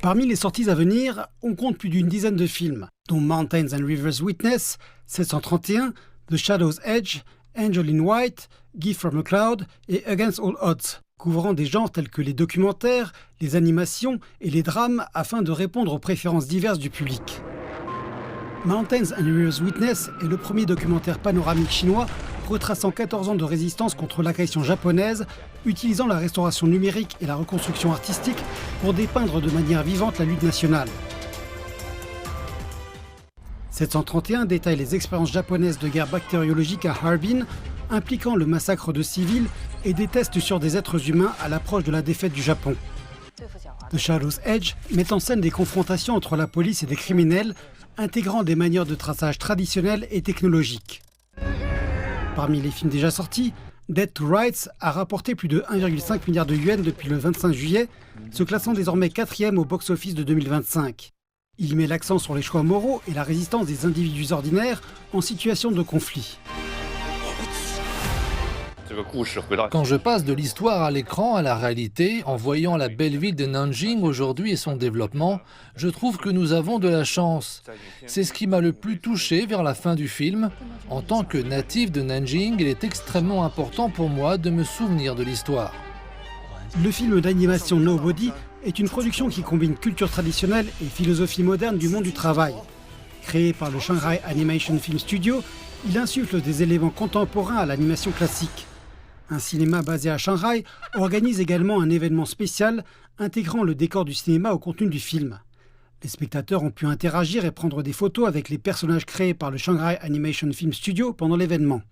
Parmi les sorties à venir, on compte plus d'une dizaine de films, dont Mountains and Rivers Witness, 731, The Shadow's Edge, Angel in White, Gift from a Cloud et Against All Odds, couvrant des genres tels que les documentaires, les animations et les drames afin de répondre aux préférences diverses du public. Mountains and Rivers Witness est le premier documentaire panoramique chinois retraçant 14 ans de résistance contre l'agression japonaise, utilisant la restauration numérique et la reconstruction artistique pour dépeindre de manière vivante la lutte nationale. 731 détaille les expériences japonaises de guerre bactériologique à Harbin, impliquant le massacre de civils et des tests sur des êtres humains à l'approche de la défaite du Japon. The Shadow's Edge met en scène des confrontations entre la police et des criminels, intégrant des manières de traçage traditionnelles et technologiques. Parmi les films déjà sortis, Dead to Rights a rapporté plus de 1,5 milliard de yuans depuis le 25 juillet, se classant désormais 4e au box-office de 2025. Il met l'accent sur les choix moraux et la résistance des individus ordinaires en situation de conflit. Quand je passe de l'histoire à l'écran à la réalité, en voyant la belle ville de Nanjing aujourd'hui et son développement, je trouve que nous avons de la chance. C'est ce qui m'a le plus touché vers la fin du film. En tant que natif de Nanjing, il est extrêmement important pour moi de me souvenir de l'histoire. Le film d'animation Nobody est une production qui combine culture traditionnelle et philosophie moderne du monde du travail. Créé par le Shanghai Animation Film Studio, il insuffle des éléments contemporains à l'animation classique. Un cinéma basé à Shanghai organise également un événement spécial intégrant le décor du cinéma au contenu du film. Les spectateurs ont pu interagir et prendre des photos avec les personnages créés par le Shanghai Animation Film Studio pendant l'événement.